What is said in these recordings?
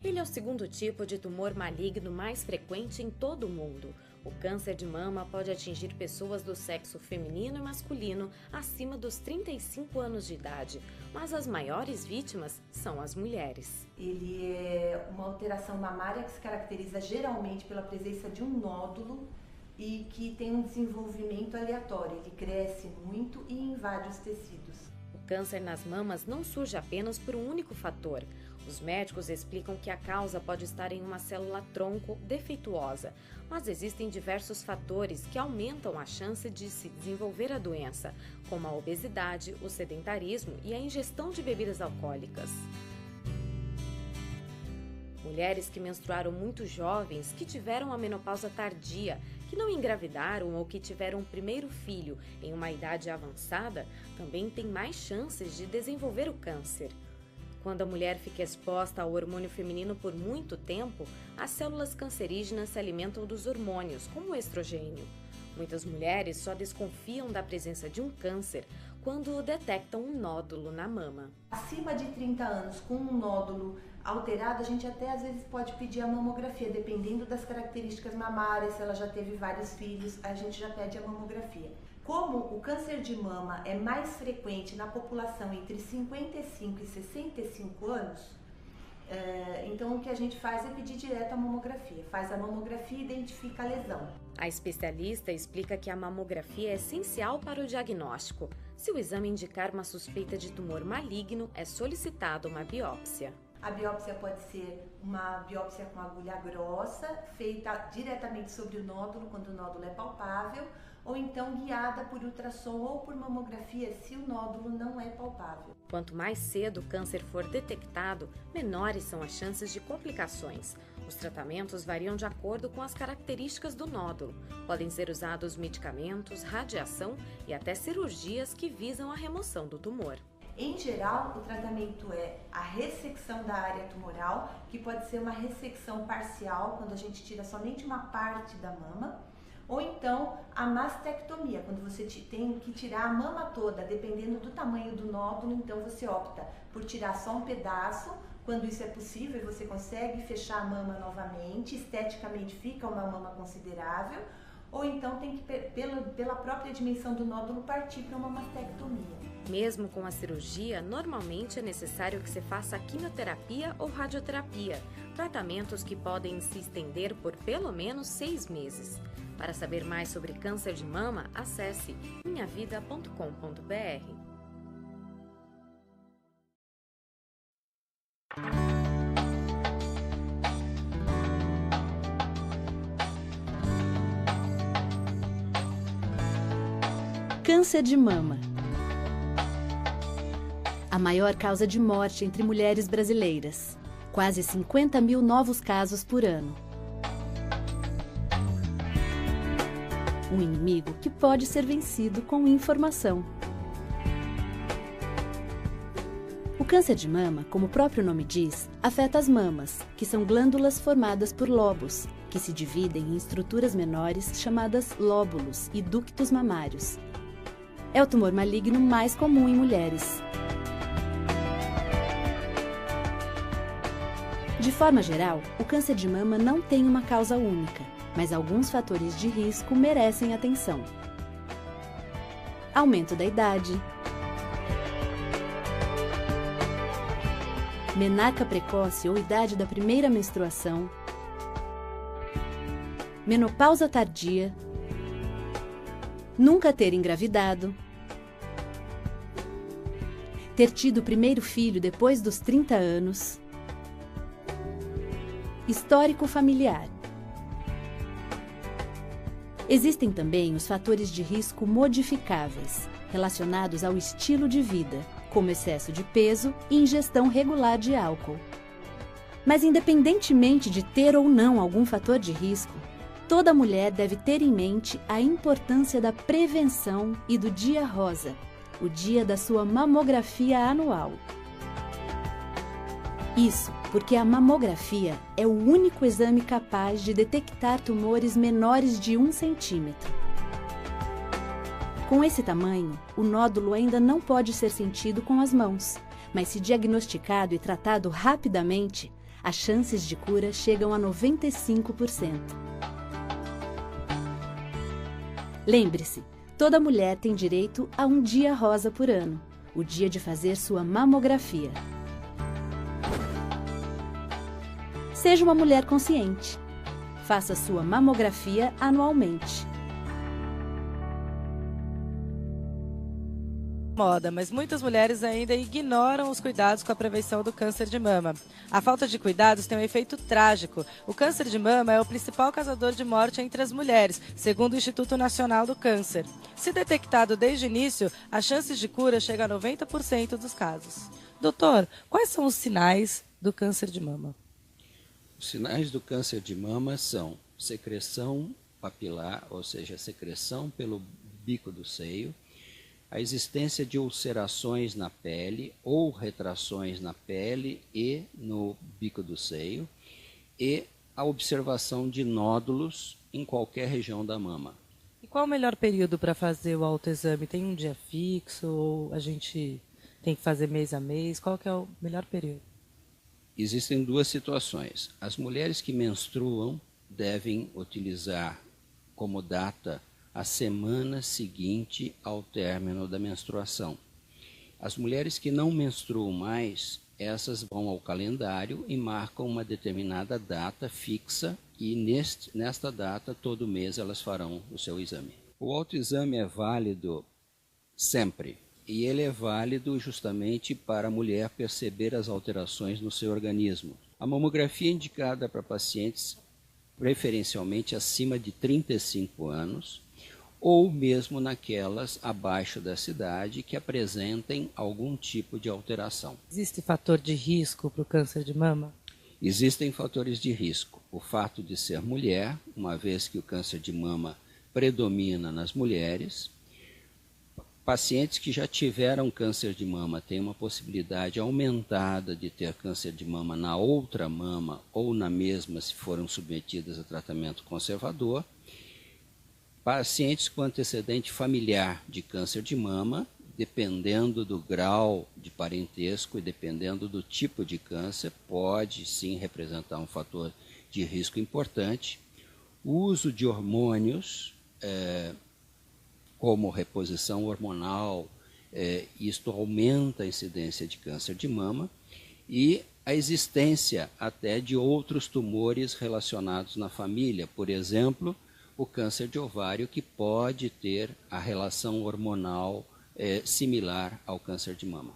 Ele é o segundo tipo de tumor maligno mais frequente em todo o mundo. O câncer de mama pode atingir pessoas do sexo feminino e masculino acima dos 35 anos de idade, mas as maiores vítimas são as mulheres. Ele é uma alteração mamária que se caracteriza geralmente pela presença de um nódulo e que tem um desenvolvimento aleatório. Ele cresce muito e invade os tecidos. O câncer nas mamas não surge apenas por um único fator. Os médicos explicam que a causa pode estar em uma célula-tronco defeituosa, mas existem diversos fatores que aumentam a chance de se desenvolver a doença, como a obesidade, o sedentarismo e a ingestão de bebidas alcoólicas. Mulheres que menstruaram muito jovens, que tiveram a menopausa tardia, que não engravidaram ou que tiveram o primeiro filho em uma idade avançada, também têm mais chances de desenvolver o câncer. Quando a mulher fica exposta ao hormônio feminino por muito tempo, as células cancerígenas se alimentam dos hormônios, como o estrogênio. Muitas mulheres só desconfiam da presença de um câncer quando detectam um nódulo na mama. Acima de 30 anos, com um nódulo alterado, a gente até às vezes pode pedir a mamografia, dependendo das características mamárias, se ela já teve vários filhos, a gente já pede a mamografia. Como o câncer de mama é mais frequente na população entre 55 e 65 anos, então o que a gente faz é pedir direto a mamografia. Faz a mamografia e identifica a lesão. A especialista explica que a mamografia é essencial para o diagnóstico. Se o exame indicar uma suspeita de tumor maligno, é solicitada uma biópsia. A biópsia pode ser uma biópsia com agulha grossa, feita diretamente sobre o nódulo, quando o nódulo é palpável, ou então guiada por ultrassom ou por mamografia, se o nódulo não é palpável. Quanto mais cedo o câncer for detectado, menores são as chances de complicações. Os tratamentos variam de acordo com as características do nódulo. Podem ser usados medicamentos, radiação e até cirurgias que visam a remoção do tumor. Em geral, o tratamento é a ressecção da área tumoral, que pode ser uma ressecção parcial, quando a gente tira somente uma parte da mama, ou então a mastectomia, quando você tem que tirar a mama toda, dependendo do tamanho do nódulo, então você opta por tirar só um pedaço. Quando isso é possível, você consegue fechar a mama novamente, esteticamente fica uma mama considerável, ou então tem que, pela própria dimensão do nódulo, partir para uma mastectomia. Mesmo com a cirurgia, normalmente é necessário que se faça quimioterapia ou radioterapia, tratamentos que podem se estender por pelo menos 6 meses. Para saber mais sobre câncer de mama, acesse minhavida.com.br. Câncer de mama. A maior causa de morte entre mulheres brasileiras. Quase 50 mil novos casos por ano. Um inimigo que pode ser vencido com informação. O câncer de mama, como o próprio nome diz, afeta as mamas, que são glândulas formadas por lobos, que se dividem em estruturas menores chamadas lóbulos e ductos mamários. É o tumor maligno mais comum em mulheres. De forma geral, o câncer de mama não tem uma causa única, mas alguns fatores de risco merecem atenção. Aumento da idade, menarca precoce ou idade da primeira menstruação, menopausa tardia, nunca ter engravidado, ter tido o primeiro filho depois dos 30 anos, histórico familiar. Existem também os fatores de risco modificáveis, relacionados ao estilo de vida, como excesso de peso e ingestão regular de álcool. Mas independentemente de ter ou não algum fator de risco, toda mulher deve ter em mente a importância da prevenção e do Dia Rosa, o dia da sua mamografia anual. Isso porque a mamografia é o único exame capaz de detectar tumores menores de 1 centímetro. Com esse tamanho, o nódulo ainda não pode ser sentido com as mãos, mas se diagnosticado e tratado rapidamente, as chances de cura chegam a 95%. Lembre-se, toda mulher tem direito a um dia rosa por ano, o dia de fazer sua mamografia. Seja uma mulher consciente. Faça sua mamografia anualmente. Moda, mas muitas mulheres ainda ignoram os cuidados com a prevenção do câncer de mama. A falta de cuidados tem um efeito trágico. O câncer de mama é o principal causador de morte entre as mulheres, segundo o Instituto Nacional do Câncer. Se detectado desde o início, as chances de cura chegam a 90% dos casos. Doutor, quais são os sinais do câncer de mama? Os sinais do câncer de mama são secreção papilar, ou seja, secreção pelo bico do seio, a existência de ulcerações na pele ou retrações na pele e no bico do seio e a observação de nódulos em qualquer região da mama. E qual o melhor período para fazer o autoexame? Tem um dia fixo ou a gente tem que fazer mês a mês? Qual que é o melhor período? Existem duas situações. As mulheres que menstruam devem utilizar como data a semana seguinte ao término da menstruação. As mulheres que não menstruam mais, essas vão ao calendário e marcam uma determinada data fixa e nesta data, todo mês, elas farão o seu exame. O autoexame é válido sempre e ele é válido justamente para a mulher perceber as alterações no seu organismo. A mamografia é indicada para pacientes preferencialmente acima de 35 anos, ou mesmo naquelas abaixo dessa idade que apresentem algum tipo de alteração. Existe fator de risco para o câncer de mama? Existem fatores de risco. O fato de ser mulher, uma vez que o câncer de mama predomina nas mulheres. Pacientes que já tiveram câncer de mama têm uma possibilidade aumentada de ter câncer de mama na outra mama ou na mesma se foram submetidas a tratamento conservador. Pacientes com antecedente familiar de câncer de mama, dependendo do grau de parentesco e dependendo do tipo de câncer, pode sim representar um fator de risco importante. O uso de hormônios, como reposição hormonal, isto aumenta a incidência de câncer de mama e a existência até de outros tumores relacionados na família, por exemplo, o câncer de ovário, que pode ter a relação hormonal similar ao câncer de mama.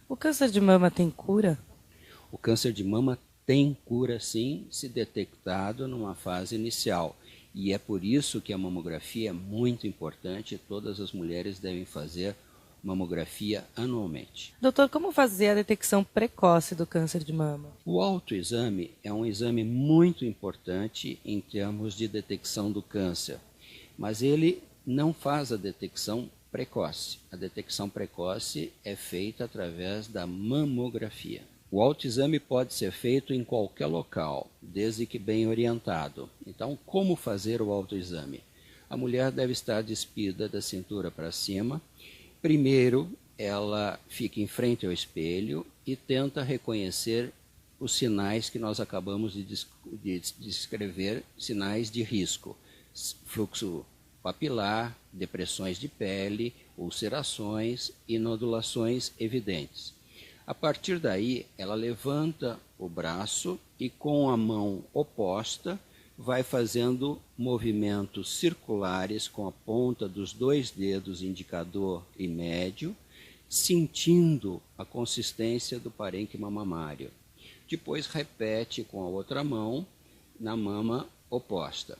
O câncer de mama tem cura? O câncer de mama tem cura, sim, se detectado numa fase inicial. E é por isso que a mamografia é muito importante e todas as mulheres devem fazer mamografia anualmente. Doutor, como fazer a detecção precoce do câncer de mama? O autoexame é um exame muito importante em termos de detecção do câncer, mas ele não faz a detecção precoce. A detecção precoce é feita através da mamografia. O autoexame pode ser feito em qualquer local, desde que bem orientado. Então, como fazer o autoexame? A mulher deve estar despida da cintura para cima. Primeiro, ela fica em frente ao espelho e tenta reconhecer os sinais que nós acabamos de descrever, sinais de risco. Fluxo papilar, depressões de pele, ulcerações e nodulações evidentes. A partir daí, ela levanta o braço e com a mão oposta vai fazendo movimentos circulares com a ponta dos dois dedos indicador e médio, sentindo a consistência do parênquima mamário. Depois repete com a outra mão na mama oposta.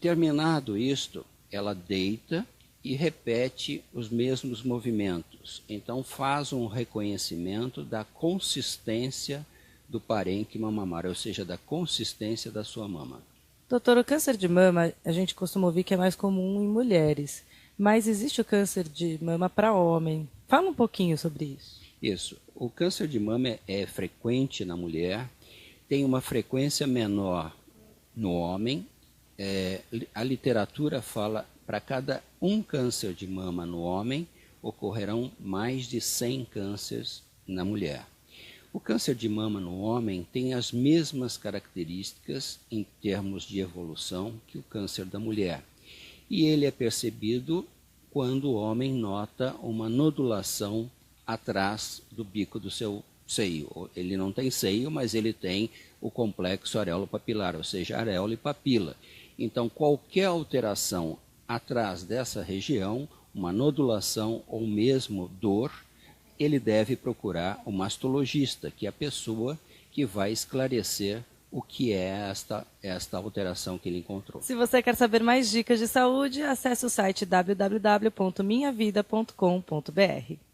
Terminado isto, ela deita e repete os mesmos movimentos. Então faz um reconhecimento da consistência do parênquima mamário, ou seja, da consistência da sua mama. Doutor, o câncer de mama, a gente costuma ouvir que é mais comum em mulheres, mas existe o câncer de mama para homem. Fala um pouquinho sobre isso. Isso. O câncer de mama é frequente na mulher, tem uma frequência menor no homem. A literatura fala para cada um câncer de mama no homem, ocorrerão mais de 100 cânceres na mulher. O câncer de mama no homem tem as mesmas características em termos de evolução que o câncer da mulher. E ele é percebido quando o homem nota uma nodulação atrás do bico do seu seio. Ele não tem seio, mas ele tem o complexo areolo-papilar, ou seja, areola e papila. Então, qualquer alteração atrás dessa região, uma nodulação ou mesmo dor, ele deve procurar o mastologista, que é a pessoa que vai esclarecer o que é esta alteração que ele encontrou. Se você quer saber mais dicas de saúde, acesse o site www.minhavida.com.br.